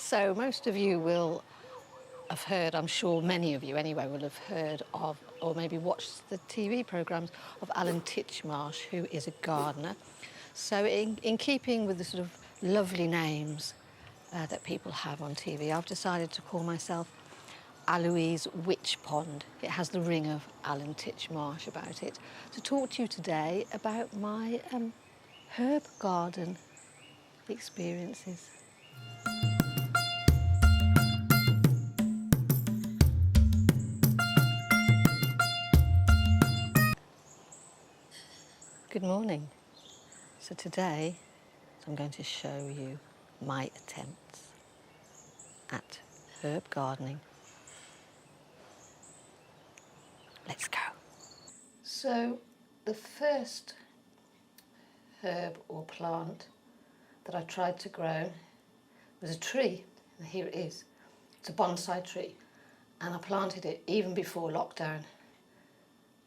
So most of you will have heard, I'm sure many of you anyway, will have heard of, or maybe watched the TV programmes of Alan Titchmarsh, who is a gardener. So in keeping with the sort of lovely names that people have on TV, I've decided to call myself Louise Witch Pond. It has the ring of Alan Titchmarsh about it. To talk to you today about my herb garden experiences. Good morning. So today I'm going to show you my attempts at herb gardening. Let's go. So the first herb or plant that I tried to grow was a tree, and here it is. It's a bonsai tree, and I planted it even before lockdown,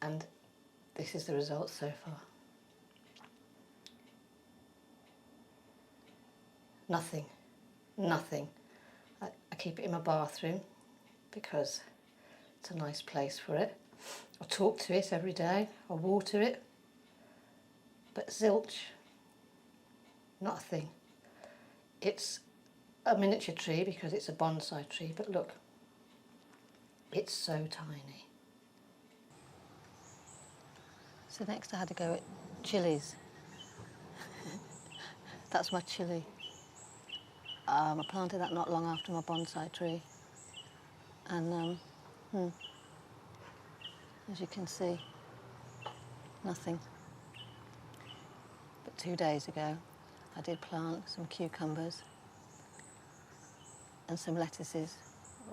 and this is the result so far. Nothing. I keep it in my bathroom because it's a nice place for it. I talk to it every day, I water it, but zilch, not a thing. It's a miniature tree because it's a bonsai tree, but look, it's so tiny. So next I had to go at chilies. That's my chilli. I planted that not long after my bonsai tree, and as you can see, nothing. But 2 days ago I did plant some cucumbers and some lettuces,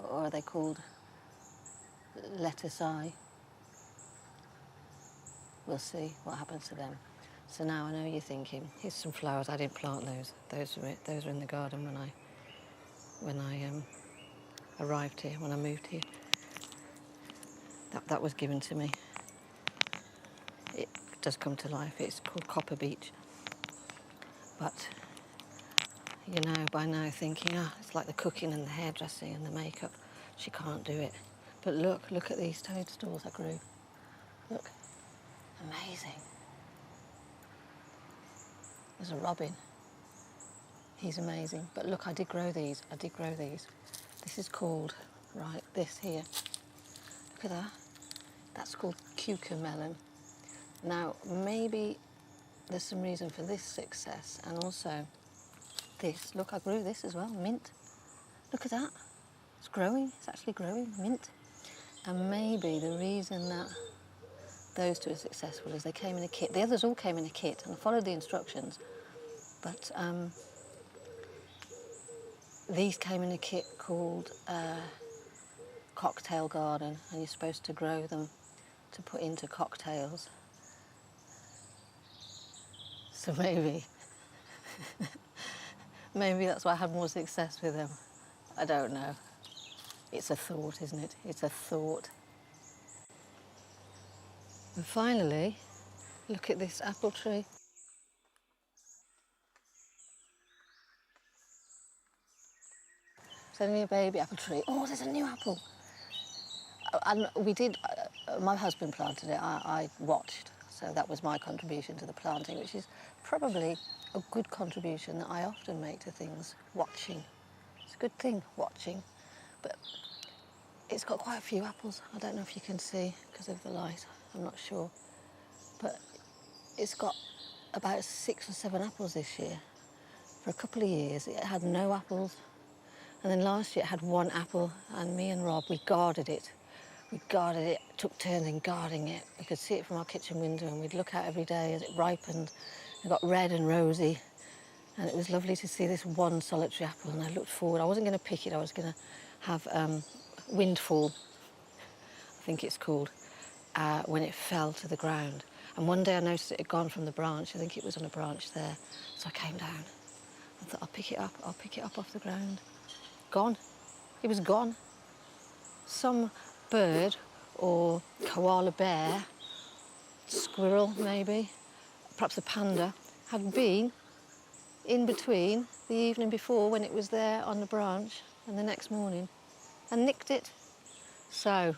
or are they called lettucei? We'll see what happens to them. So now I know you're thinking, here's some flowers. I didn't plant those. Those were in the garden when I arrived here, when I moved here. That was given to me. It does come to life. It's called Copper Beech. But you know by now thinking, it's like the cooking and the hairdressing and the makeup. She can't do it. But look at these toadstools I grew. Look, amazing. There's a robin. He's amazing. But look, I did grow these. This is called, right, this here. Look at that. That's called cucamelon. Now, maybe there's some reason for this success, and also this. Look, I grew this as well, mint. Look at that. It's growing. It's actually growing, mint. And maybe the reason that those two are successful is they came in a kit. The others all came in a kit, and I followed the instructions. But these came in a kit called Cocktail Garden, and you're supposed to grow them to put into cocktails. So maybe that's why I had more success with them. I don't know. It's a thought, isn't it? It's a thought. And finally, look at this apple tree. It's only a baby apple tree. Oh, there's a new apple. And we did, my husband planted it, I watched. So that was my contribution to the planting, which is probably a good contribution that I often make to things, watching. It's a good thing, watching. But it's got quite a few apples. I don't know if you can see because of the light, I'm not sure. But it's got about 6 or 7 apples this year. For a couple of years, it had no apples. And then last year it had 1 apple, and me and Rob, we guarded it. We guarded it, took turns in guarding it. We could see it from our kitchen window, and we'd look out every day as it ripened. It got red and rosy, and it was lovely to see this 1 solitary apple, and I looked forward. I wasn't going to pick it, I was going to have windfall, I think it's called, when it fell to the ground. And one day I noticed it had gone from the branch. I think it was on a branch there. So I came down. I thought, I'll pick it up off the ground. Gone. It was gone. Some bird or koala bear, squirrel maybe, perhaps a panda, had been in between the evening before when it was there on the branch and the next morning and nicked it. So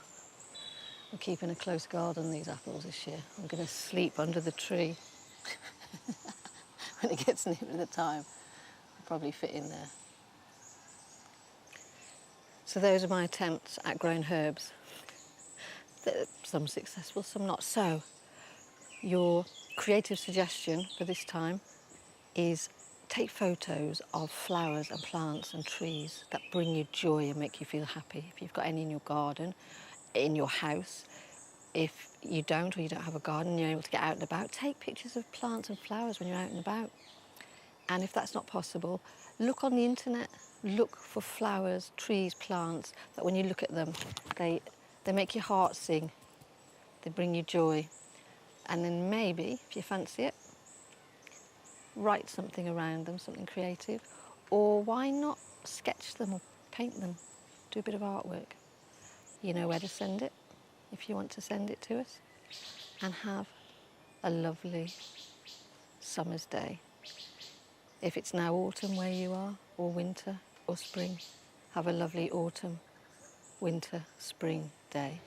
I'm keeping a close guard on these apples this year. I'm going to sleep under the tree. When it gets near the time, I'll probably fit in there. So those are my attempts at growing herbs. Some successful, some not. So your creative suggestion for this time is take photos of flowers and plants and trees that bring you joy and make you feel happy. If you've got any in your garden, in your house, if you don't or you don't have a garden, you're able to get out and about, take pictures of plants and flowers when you're out and about. And if that's not possible, look on the internet, look for flowers, trees, plants, that when you look at them, they make your heart sing, they bring you joy. And then maybe, if you fancy it, write something around them, something creative, or why not sketch them or paint them, do a bit of artwork. You know where to send it, if you want to send it to us, and have a lovely summer's day. If it's now autumn where you are, or winter, or spring, have a lovely autumn, winter, spring day.